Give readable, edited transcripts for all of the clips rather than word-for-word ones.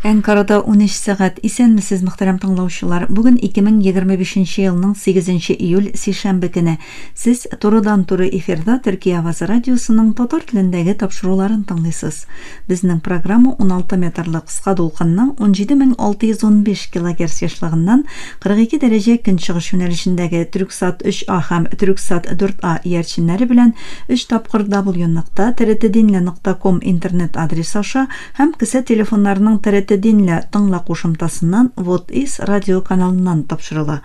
Әнкарада 13 сәгать. Исәнмесез, мөхтәрәм тыңлаучылар. Бүген 2025 елның 8 июль сишәмбе көне. Сез турыдан-туры эфирда Төркия авазы радиосының татар телендәге тапшыруларын тыңлыйсыз. Безнең программа 16 метрлык кыска дулкынның 17615 кГц яшьлегеннән 42 дәрәҗә көнчыгыш юнәлешендәге Түрксат 3А һәм Түрксат 4А иярченнәре белән 3 тапкыр www.trtdinla.com интернет адресы аша һәм кесә телефоннарының Динлә тыңла кушымтасыннан Вот Ис радио каналыннан тапшырыла.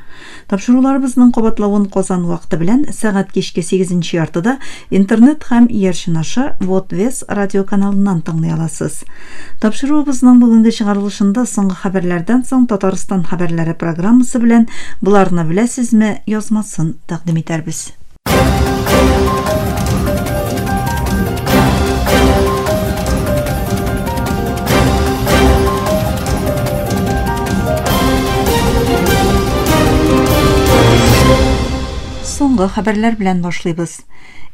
Тапшыруларыбызның кабатлавын Казан вакыты белән сәгать кичке 8 яртыда интернет һәм иярчен аша Вот Вес радио каналыннан тыңлый аласыз. Тапшыруыбызның бүгенге чыгарылышында соңгы хәбәрләрдән соң Татарстан хәбәрләре программасы белән буларны беләсезме язмасын тәкъдим итәрбез. Соңгы хәбәрләр белән башлыйбыз.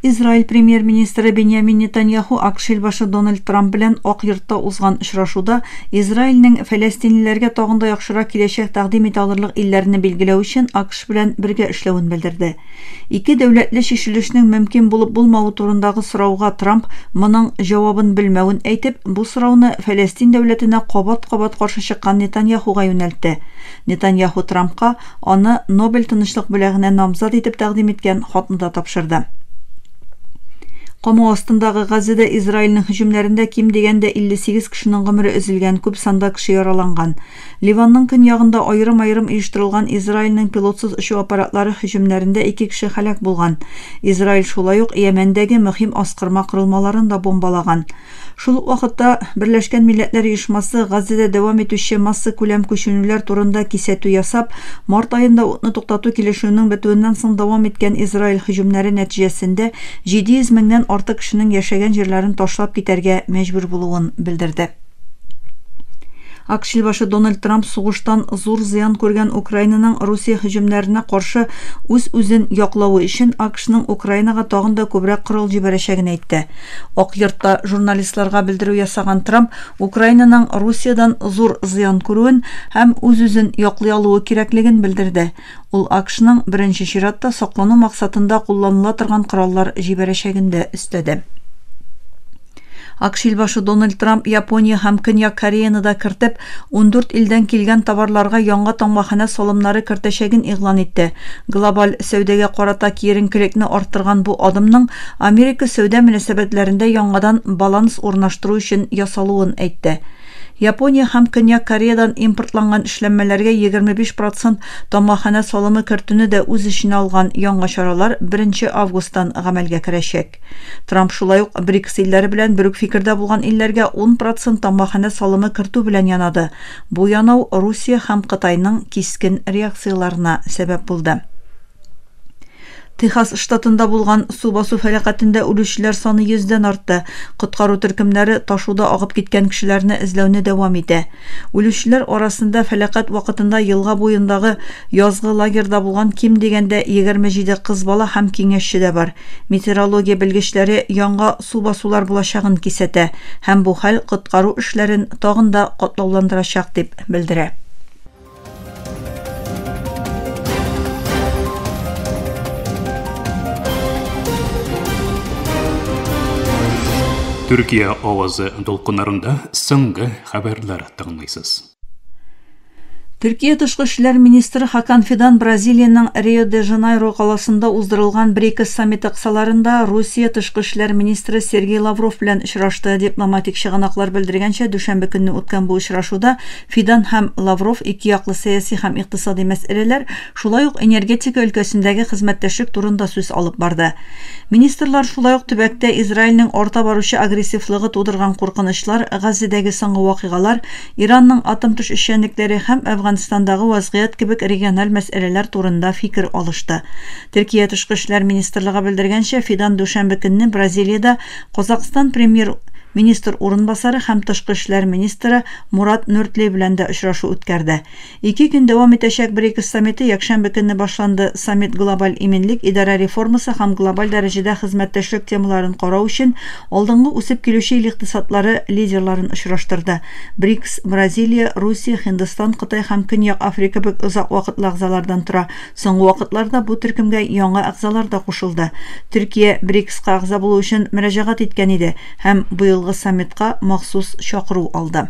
Израиль премьер-министры Беньямин Нетаньяху АКШ башы Дональд Трамп белән Ак йортта узган очрашуда Израильнең фәләстинлеләргә тагын да яхшырак киләчәк тәкъдим итә алырлык илләрне билгеләү өчен АКШ белән бергә эшләвен белдерде. Ике дәүләтле шешелешнең мөмкин булып булмавы турындагы сорауга Трамп моның җавабын белмәвен әйтеп, бу сорауны Фәләстин дәүләтенә кабат-кабат каршы чыккан Нетаньяхуга юнәлтте. Нетаньяху Трампка аны Нобель тынычлык бүләгенә намзат итеп тәкъдим иткән хатында тапшырды. Камау астындагы Газада Израильнең һөҗүмнәрендә ким дигәндә 58 кешенең гомере өзелгән, күп санда кеше яраланган. Ливанның көньягында аерым-аерым оештырылган Израильнең пилотсыз очу аппаратлары һөҗүмнәрендә 2 кеше һәлак булган. Израиль шулай ук Йәмәндәге мөһим аскырма корылмаларын да бомбалаган. Шул ук вакытта Берләшкән Милләтләр Оешмасы Газада дәвам итүче масса күләм күченүләр турында кисәтү ясап, март аенда утны туктату килешүенең бетүеннән соң дәвам иткән Израиль һөҗүмнәре нәтиҗәсендә 700 меңнән артык кешенең яшәгән җирләрен ташлап китәргә мәҗбүр булуын белдерде. АКШ башы Дональд Трамп сугыштан зур зыян күргән Украинаның Русия һөҗүмнәренә каршы үзен яклауы өчен АКШның Украинага тагын да күбрәк корал җибәрәчәген әйтте. Ак йортта журналистларга белдерү ясаган Трамп Украинаның Русиядан зур зыян күрүен һәм үзен яклый алуы кирәклеген белдерде. Ул АКШның беренче чиратта саклану максатында кулланыла торган кораллар җибәрәчәген дә өстәде. АКШ башы Дональд Трамп Япония һәм Көньяк Кореяны да кертеп, 14 илдән килгән товарларга яңа таңбахана салымнары кертәчәген игълан итте. Глобаль сәүдәгә карата киеренкелекне арттырган бу адымның Америка сәүдә мөнәсәбәтләрендә яңадан баланс урнаштыру өчен ясалуын әйтте. Япония һәм Көньяк Кореядан импортланган эшләнмәләргә 25% тамахана салымы кертүне дә үз эченә алган яңа чаралар 1 августтан гамәлгә керәчәк. Трамп шулай ук БРИКС илләре белән бер үк фикердә булган илләргә 10% тамахана салымы кертү белән янады. Бу янау Русия һәм Кытайның кискен реакцияларына сәбәп булды. Техас штатында булган су басу фәлакәтендә үлүчеләр саны 100дән артты. Коткару төркемнәре ташуда агып киткән кешеләрне эзләүне дәвам итә. Үлүчеләр арасында фәлакәт вакытында елга буендагы язгы лагерда булган ким дигәндә 27 кыз бала һәм киңәшче дә бар. Метеорология белгечләре яңа су басулар булачагын кисәтә һәм бу хәл коткару эшләрен тагын да катлауландырачак дип белдерә. Төркия авазы дулкыннарында соңгы хәбәрләр тыңлыйсыз. Төркия тышкы эшләр министры Хакан Фидан Бразилиянең Рио-де-Жанейро каласында уздырылган БРИКС саммиты кысаларында Русия тышкы эшләр министры Сергей Лавров белән очрашты. Дипломатик чыганаклар белдергәнчә, дүшәмбе көнне үткән бу очрашуда Фидан һәм Лавров ике яклы сәяси һәм икътисади мәсьәләләр, шулай ук энергетика өлкәсендәге хезмәттәшлек турында сүз алып барды. Министрлар шулай ук төбәктә Израильнең арта баручы агрессивлыгы тудырган куркынычлар, Газадагы соңгы вакыйгалар, Иранның атом төш эшчәнлекләре һәм Әфганстандагы вазгыять кебек региональ мәсьәләләр турында фикер алышты. Төркия тышкы эшләр министрлыгы белдергәнчә, Фидан дүшәмбе көнне Бразилиядә Казакстан министр урынбасары һәм тышкы эшләр министры Мурат Нуртлей белән дә очрашу үткәрде. 2 көн дәвам итәчәк БРИКС саммиты якшәмбе көнне башланды. Саммит глобаль иминлек, идарә реформасы һәм глобаль дәрәҗәдә хезмәттәшлек темаларын карау өчен алдынгы үсеп килүче ил икътисадлары лидерларын очраштырды. БРИКС Бразилия, Русия, Һиндстан, Кытай һәм Көньяк Африка бик озак вакытлы әгъзалардан тора. Соңгы вакытларда бу төркемгә яңа әгъзалар да кушылды. Төркия БРИКСка әгъза булу өчен мөрәҗәгать иткән иде һәм быелгы саммитка махсус чакыру алды.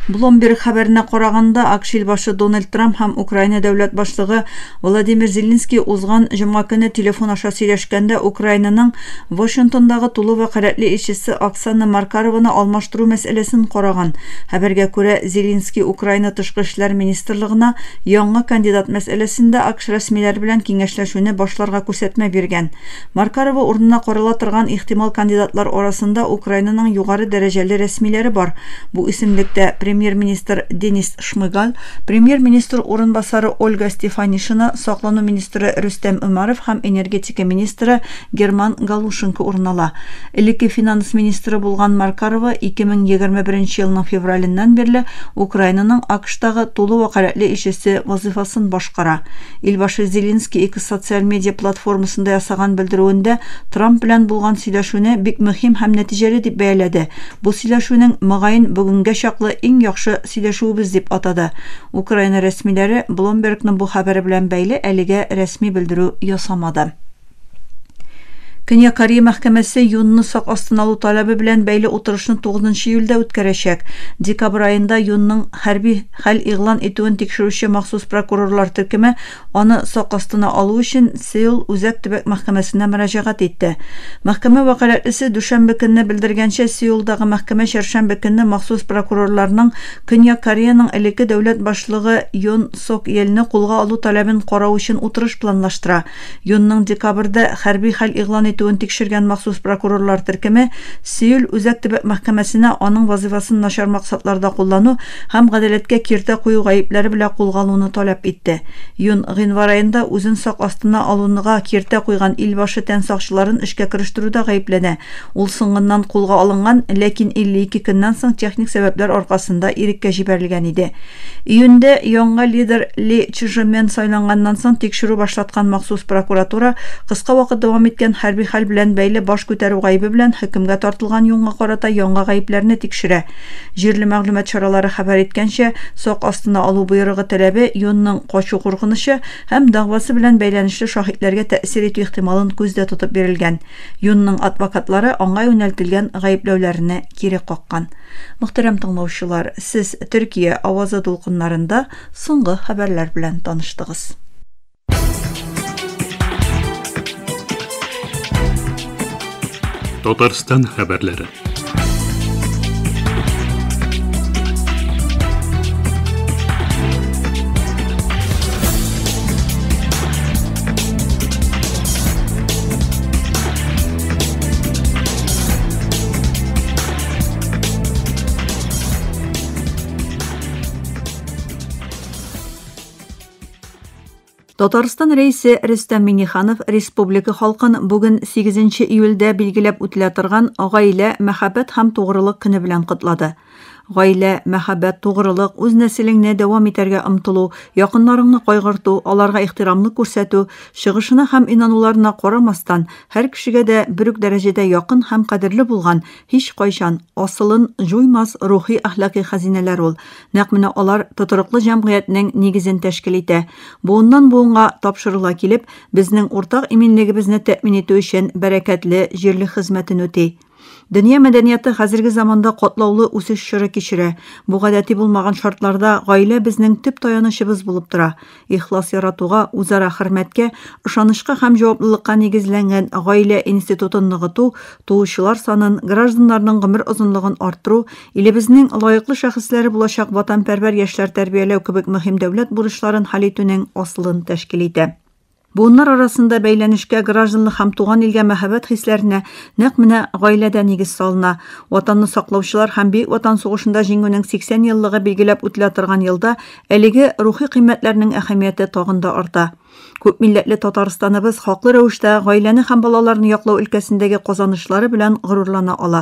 Bloomberg хәбәренә караганда, АКШ башы Дональд Трамп һәм Украина дәүләт башлыгы Владимир Зеленский узган җомга көне телефон аша сөйләшкәндә Украинаның Вашингтондагы тулы вәкаләтле илчесе Оксана Маркарованы алмаштыру мәсьәләсен караган. Хәбәргә күрә, Зеленский Украина тышкы эшләр министрлыгына яңа кандидат мәсьәләсендә АКШ рәсмиләре белән киңәшләшүне башларга күрсәтмә биргән. Маркарова урынына карала торган ихтимал кандидатлар арасында Украинаның югары дәрәҗәле рәсмиләре бар. Бу исемлектә премьер-министр Денис Шмыгаль, премьер-министр урынбасары Ольга Стефанишина, саклану министры Рөстәм Өмаров һәм энергетика министры Герман Галушенко урын ала. Элекке финанс министры булган Маркарова 2021 елның февраленнән бирле Украинаның АКШтагы тулы вәкаләтле илчесе вазифасын башкара. Илбашы Зеленский социаль медиа платформасында ясаган белдерүендә Трамп белән булган сөйләшүне бик мөһим һәм нәтиҗәле дип бәяләде. Бу сөйләшүнең мөгаен бүгенгә чаклы иң яхшы сөйләшүбез дип атады. Украина рәсмиләре Bloombergның бу хәбәре белән бәйле әлегә рәсми белдерү ясамады. Көньяк Корея мәхкәмәсе Юнны сак астына алу талабы белән бәйле утырышны 9 июльдә үткәрәчәк. Декабр аенда Юнның хәрби хәл игълан итүен тикшерүче махсус прокурорлар төркеме аны сак астына алу өчен Сеул үзәк төбәк мәхкәмәсенә мөрәҗәгать итте. Мәхкәмә вәкаләтлесе дүшәмбе көнне белдергәнчә, Сеулдагы мәхкәмә чәршәмбе көнне махсус прокурорларның Көньяк Кореяның элекке дәүләт башлыгы Юн Сок Елне кулга алу талабын карау өчен утырыш планлаштыра. Юнның декабрда хәрби хәл игълан итүен тикшергән махсус прокурорлар төркеме Сеул үзәк төбәк мәхкәмәсенә аның вазифасын начар максатларда куллану һәм гадаләткә киртә кую гаепләре белән кулга алуны таләп итте. Юн гыйнвар аенда үзен сак астына алуныга киртә куйган илбашы тән сакчыларын эшкә керештерүдә гаепләнә. Ул соңыннан кулга алынган, ләкин 52 көннән соң техник сәбәпләр аркасында иреккә җибәрелгән иде. Июньдә яңа лидер Ли Чжэмен сайланганнан соң тикшерү башлаткан махсус прокуратура кыска вакыт дәвам иткән хәрби хәл белән бәйле баш күтәрү гаебе белән хөкемгә тартылган Юнга карата яңа гаепләрне тикшерә. Җирле мәгълүмат чаралары хәбәр иткәнчә, сак астына алу боерыгы таләбе Юнның качу куркынышы һәм дәгъвасы белән бәйләнешле шаһитларга тәэсир итү ихтималын күздә тотып бирелгән. Юнның адвокатлары аңа юнәлтелгән гаепләүләрне кире каккан. Мөхтәрәм тыңлаучылар, сез Төркия авазы дулкыннарында соңгы хәбәрләр белән таныштыгыз. Татарстан хәбәрләре. Татарстан рәисе Рөстәм Миңнеханов республика халкын бүген 8 июльдә билгеләп үтелә торган гаилә, мәхәббәт һәм тугрылык көне белән котлады. Гаилә, мәхәббәт, тугрылык, үз нәселеңне дәвам итәргә омтылу, якыннарыңны кайгырту, аларга ихтирамлы күрсәтү, чыгышына һәм инануларына карамастан, һәр кешегә дә бер үк дәрәҗәдә якын һәм кадерле булган, һич кайчан асылын җуймас рухи әхлакый хәзинәләр ул. Нәкъ менә алар тотрыклы җәмгыятьнең нигезен тәшкил итә. Буыннан буынга тапшырыла килеп, безнең уртак иминлегебезне тәэмин итү өчен бәрәкәтле җирле хезмәтен үти. Дөнья мәдәнияты хәзерге заманда катлаулы үсеш чоры кичерә. Бу гадәти булмаган шартларда гаилә безнең төп таянычыбыз булып тора. Ихлас яратуга, үзара хөрмәткә, ышанычка һәм җаваплылыкка нигезләнгән гаилә институтын ныгыту, туучылар санын, гражданнарның гомер озынлыгын арттыру, илебезнең лаеклы шәхесләре булачак ватанпәрвәр яшьләр тәрбияләү кебек мөһим дәүләт бурычларын хәл итүнең асылын тәшкил итә. Bunlar arasında бәйләнешкә, гражданлык һәм туган илгә мәхәббәт хисләренә нәкъ менә гаиләдә нигез салына. Ватанны саклаучылар һәм Бөек Ватан сугышында җиңүнең 80 еллыгы билгеләп үтелә торган елда әлеге рухи кыйммәтләрнең әһәмияте тагын да арта. Күп милләтле Татарстаныбыз хаклы рәвештә гаиләне һәм балаларны яклау өлкәсендәге казанышлары белән горурлана ала.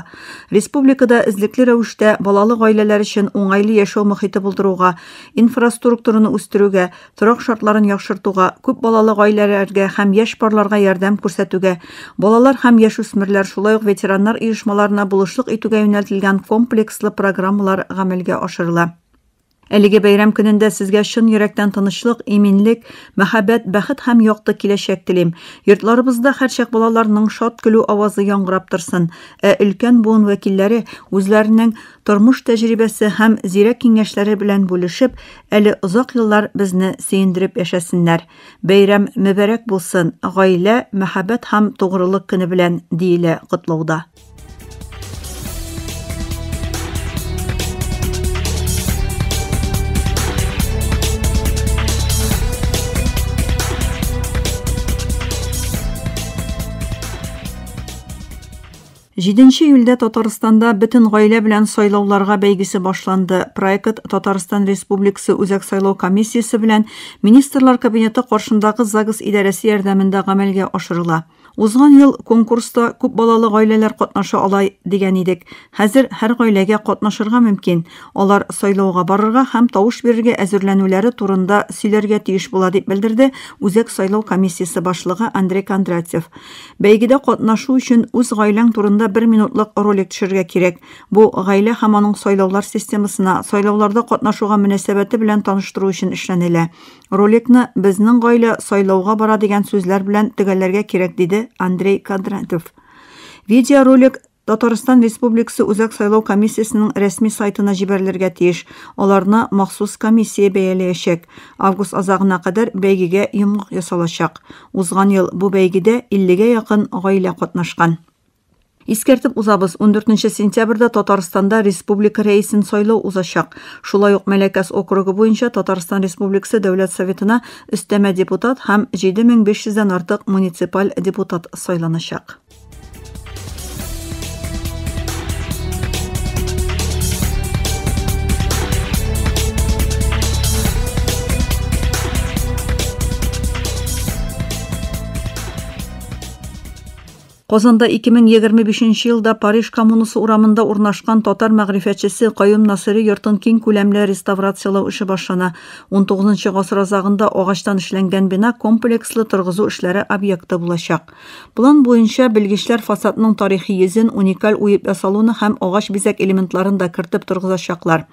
Республикада эзлекле рәвештә балалы гаиләләр өчен уңайлы яшәү мохите булдыруга, инфраструктураны үстерүгә, торак шартларын яхшыртуга, күп балалы гаиләләргә һәм яшь парларга ярдәм күрсәтүгә, балалар һәм яшүсмерләр, шулай ук ветераннар оешмаларына булышлык итүгә юнәлтелгән комплекслы программалар гамәлгә ашырыла. Әлеге бәйрәм көнендә сезгә шын йөрәктән тынычлык, иминлек, мәхәббәт, бәхет һәм якты киләчәк телим. Йортларыбызда һәрчак балаларның шат көлү авазы яңгырап торсын. Өлкән буын вәкилләре үзләренең тормыш тәҗрибәсе һәм зирәк киңәшләре белән бүлешеп, әле озак еллар безне сөендереп яшәсеннәр. Бәйрәм мөбарәк булсын, гаилә, мәхәббәт һәм тугрылык көне белән диелә котлауда. 7 июльдә Татарстанда бөтен гаилә белән сайлауларга бәйгесе башланды. Проект Татарстан Республикасы Үзәк сайлау комиссиясе белән Министрлар кабинеты каршындагы ЗАГС идарәсе ярдәмендә гамәлгә ашырыла. Узган ел конкурста күп балалы гаиләләр катнаша алай дигән идек. Хәзер һәр гаиләгә катнашырга мөмкин. Алар сайлауга барырга һәм тавыш бирергә әзерләнүләре турында сөйләргә тиеш була дип белдерде Үзәк сайлау комиссиясе башлыгы Андрей Кондратьев. Бәйгедә катнашу өчен үз гаиләң турында 1 минутлык ролик төшерергә кирәк. Бу гаилә һәм аның сайлаулар системасына, сайлауларда катнашуга мөнәсәбәте белән таныштыру өчен эшләнелә. Роликны безнең гаилә сайлауга бара дигән сүзләр белән төгәлләргә кирәк диде Андрей Кондратьев. Видеоролик Татарстан Республикасы Үзәк сайлау комиссиясенең рәсми сайтына җибәрелергә тиеш. Аларны махсус комиссия бәяләячәк. Август азагына кадәр бәйгегә йомгак ясалачак. Узган ел бу бәйгедә 50-гә якын гаилә катнашкан. Искәртеп узабыз, 14 сентябрьдә Татарстанда республика рәисен сайлау узачак. Шулай ук Мәләкәс округы буенча Татарстан Республикасы Дәүләт Советына өстәмә депутат һәм 7500-дән артык муниципаль депутат сайланачак. Казанда 2025 елда Париж коммунасы урамында урнашкан татар мәгърифәтчесе Каюм Насыйри йортын киң күләмле реставрациялау эше башлана. 19 гасыр азагында агачтан эшләнгән бина комплекслы торгызу эшләре объекты булачак. План буенча белгечләр фасадның тарихи йөзен, уникаль уеп ясалуны һәм агач бизәк элементларын да кертеп торгызачаклар.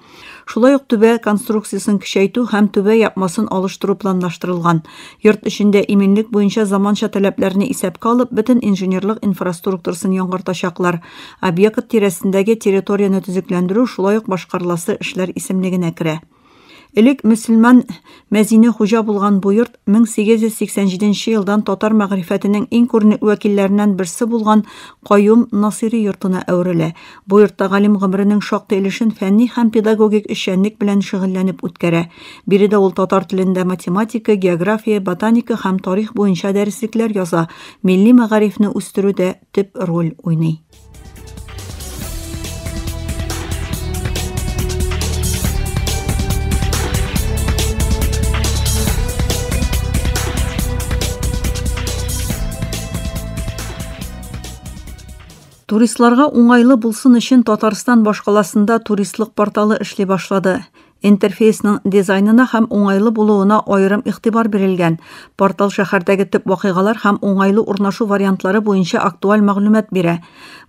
Шулай ук түбә конструкциясын кичәйтү һәм түбә япмасын алыштыру планлаштырылган. Йорт эчендә иминлек буенча заманча таләпләрне исәпкә алып, бөтен инженерлык инфраструктурасын яңартачаклар. Объект тирәсендәге территорияны төзекләндерү шулай ук башкарыласы эшләр исемлегенә керә. Элек мөселман Мәзине хуҗа булган бу йорт 1887 елдан татар мәгърифәтенең иң күренекле вәкилләреннән берсе булган Каюм Насыйри йортына әверелә. Бу йортта галим гомеренең шактый өлешен фәнни һәм педагогик эшчәнлек белән шөгыльләнеп үткәрә. Биредә ул татар телендә математика, география, ботаника һәм тарих буенча дәреслекләр яза. Милли мәгарифне үстерүдә төп роль уйный. Туристларга уңайлы булсын өчен Татарстан башкаласында туристлык порталы эшли башлады. Интерфейсның дизайнына һәм уңайлы булуына аерым игътибар бирелгән. Портал шәһәрдәге төп вакыйгалар һәм уңайлы урнашу вариантлары буенча актуаль мәгълүмат бирә.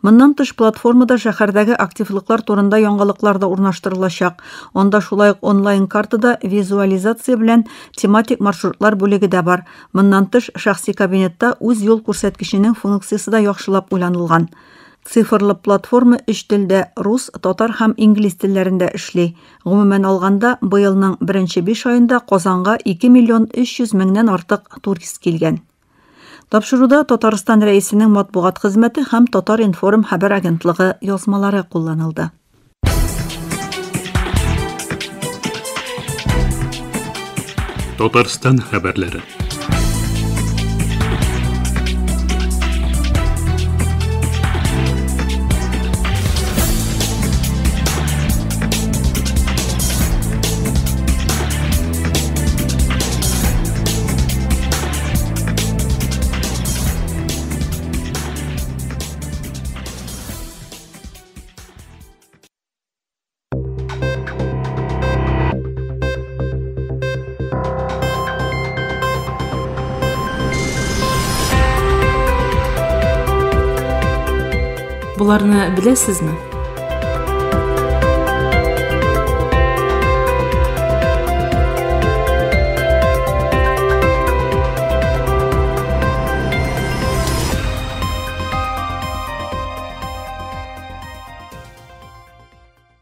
Моннан тыш платформада шәһәрдәге активлыклар турында яңалыклар да урнаштырылачак. Анда шулай ук онлайн картада визуализация белән тематик маршрутлар бүлеге дә бар. Моннан тыш шәхси кабинетта үз юл күрсәткеченең функциясы да яхшылап уйланылган. Цифрлы платформа 3 телдә рус, татар һәм инглиз телләрендә эшли. Гомумән алганда, быелның 1-5 аенда Казанга 2 миллион 300 меңнән артык турист килгән. Тапшыруда Татарстан рәисенең матбугат хезмәте һәм Татар информ хәбәр агентлыгы язмалары кулланылды. Татарстан хәбәрләре. Bularni bilesizmi?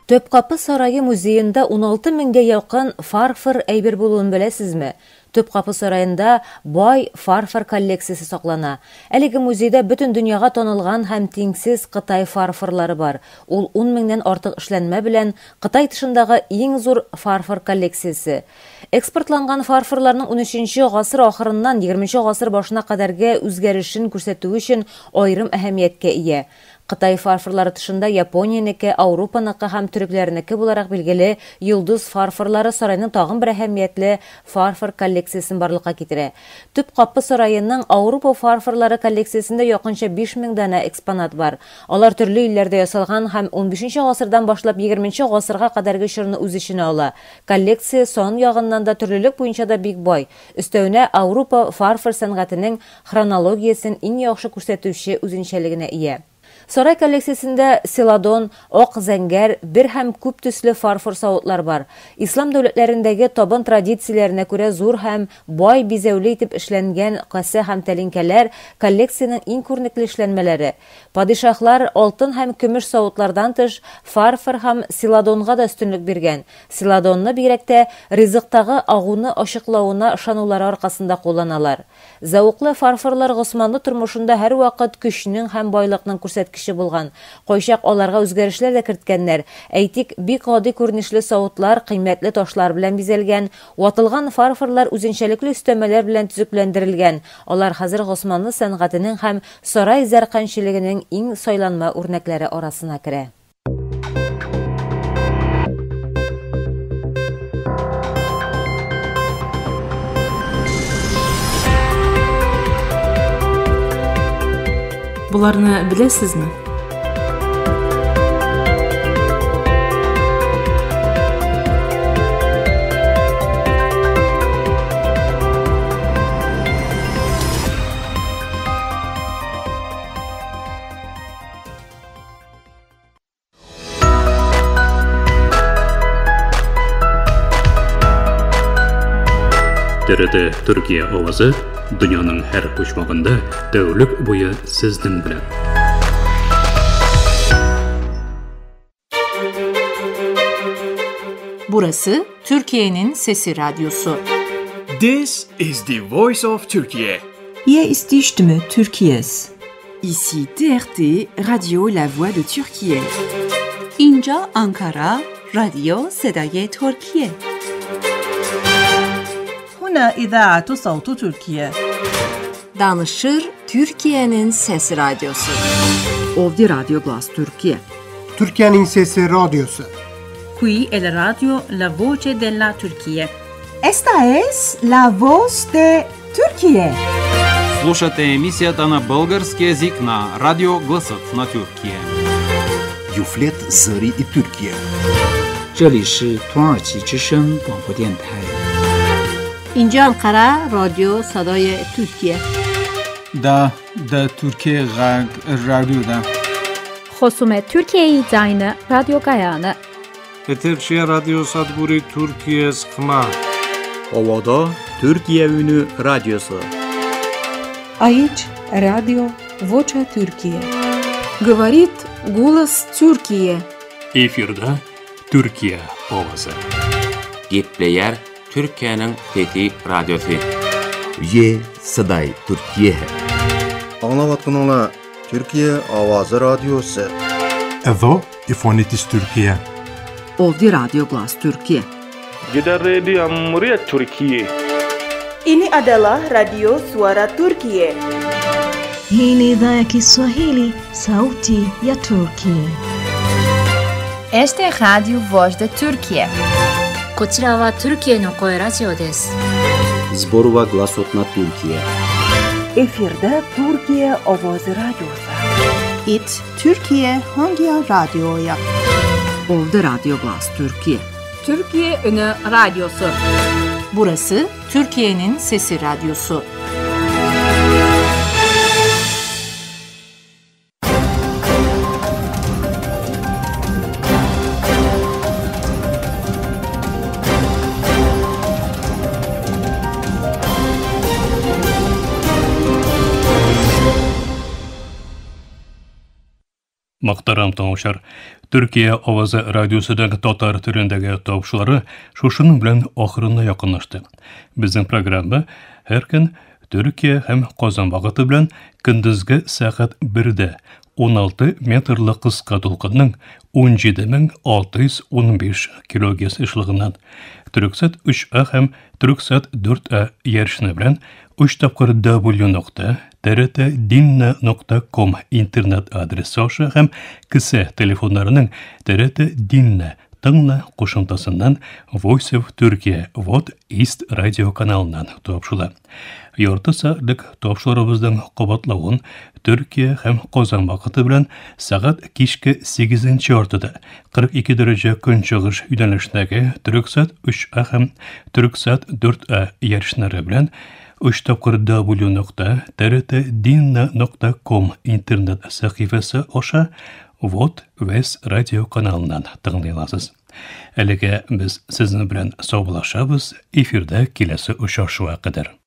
Төпкапы сарайы музейында 16 меңгә якын фарфор әйбер булуын беләсезме? Төпкапы сарайында бай фарфор коллекциясе саклана. Әлеге музейда бөтен дөньяга танылган һәм тиңсез Кытай фарфорлары бар. Ул 10 меңнән артык эшләнмә белән Кытай тышындагы иң зур фарфор коллекциясе. Экспортланган фарфорларның 13-нче гасыр ахырыннан 20-нче гасыр башына кадәрге үзгәрешен күрсәтү өчен аерым әһәмияткә ия. Кытай фарфорлары тышында Япониянеке, Ауропаныкы һәм төрекләрнеке буларак билгеле йолдыз фарфорлары сарайның тагын бер әһәмиятле фарфор коллекциясын барлыкка китерә. Төпкапы сараеның Ауропа фарфорлары коллекциясендә якынча 5000 дана экспонат бар. Алар төрле илләрдә ясалган һәм 15-нче гасырдан башлап 20-нче гасырга кадәрге чорны үз иченә ала. Коллекция сан ягыннан да төрлелек буенча да бик бай. Өстәвенә Ауропа фарфор сәнгатенең хронологиясын иң яхшы күрсәтүче үзенчәлегенә ия. Сарай коллекциясендә селадон, ак зәңгәр, бер һәм күп төсле фарфор савытлар бар. Ислам дәүләтләрендәге табын традицияләренә күрә зур һәм бай бизәүле итеп эшләнгән касы һәм тәлинкәләр коллекциянең иң күренекле эшләнмәләре. Падишаһлар алтын һәм көмеш савытлардан тыш фарфор һәм селадонга да өстенлек биргән. Селадонны бигрәк тә ризыктагы агуны ачыклавына ышанулары аркасында кулланалар. Зәвыклы фарфорлар Госманлы тормышында һәр вакыт көчнең һәм байлыкның күрсәткече булган. Кайчак аларга үзгәрешләр дә керткәннәр. Әйтик, бик гади күренешле савытлар кыйммәтле ташлар белән бизәлгән, ватылган фарфорлар үзенчәлекле өстәмәләр белән төзекләндерелгән. Алар хәзер Госманлы сәнгатенең һәм сарай зәркәнчелегенең иң сайланма үрнәкләре арасына керә. Bularni bilesizmi? TRT Türkiye Ovazı dünyanın her uçmağında tevlük boyu sizden bilen. Burası Türkiye'nin Sesi Radyosu. This is the voice of Turkey. Hier ist die Stimme Türkiye's. Ici TRT, Radio La Voix de Türkiye. اینجا آنکارا، رادیو صدای ترکیه. هنا إذاعة صوت تركيا. Danışır Türkiye'nin Sesi Radyosu. Ovdi Radyo Glas Türkiye. Türkiye'nin Sesi Radyosu. Qui è la radio La Voce della Turquía. Esta es la voz de Turquía. Слушате емисията на български език на Радио Гласът на Тюркия. Юфлет Зари и Türkiye. 这里是土耳其之声广播电台。 اینجا انقره رادیو صدای ترکیه. دا Türkiye Radyo'da. خصومت Türkiye Zayını Radyo Gayanı. Eterçiye Radyo Sadburi Türkiye Sıkma. Ovada Türkiye Ünü Radyosu. Aici Radio Vocea Türkiye. Говорит голос Türkiye. Efirde Türkiye Ovazı. Gepleyer Türkiye'nin Fethi Radyosu. Ye Saday Türkiye. Anlavatınla Türkiye Avazı Radyosu. Evo İfonitis Türkiye. Ovdi Radyo Glas Türkiye. Kita Radio Muria Türkiye. Ini adalah Radio Suara Turkiye. Hii ni idhaa ya Kiswahili, sauti ya Turkiye. Este es Radio Voz de Turkiye. こちらはトルキエの声ラジオです。 Zborova Glasot na Türkiye. Efirde Türkiye Ovazı Radyosu. It Türkiye hangi radyoya? Ovdi Radyo Glas Türkiye. Türkiye Ünü Radyosu. Burası Türkiye'nin Sesi Radyosu. Мактарам таңышар. Türkiye Avazı Radyosu'dan Tatar türündeki topşuları şuşunun bilen ahırına yakınlaştı. Bizim programı her gün Türkiye hem Kazan vaqti bilen gündüzgi saat 1'de 16 metrli kıska dolqınның 17.615 kHz ışığından Türksat 3A hem Türksat 4A yarışını bilen 3 tapqır w.trt-dinna.com internet adresi aşı hem kısa telefonlarının TRT Dinna Tыңна qo'shimchasidan Voice of Turkey Vod East radio kanalidan topshila. Yorti soatlik topshirig'imizning quvvatlag'un Turkiya ham Qozon vaqti bilan soat kechki 8:40da 42 daraja kunchig'ish yo'nalishdagi Turksat 3A ham Turksat 4A yarışlari bilan 3 tapqır w.trt-dinna.com internet sahifasi osha Vod West radio kanalidan tinglaysiz. Әлегә biz sizni bilan sog'lashamiz. Efirda kelasi uchrashuv qadar.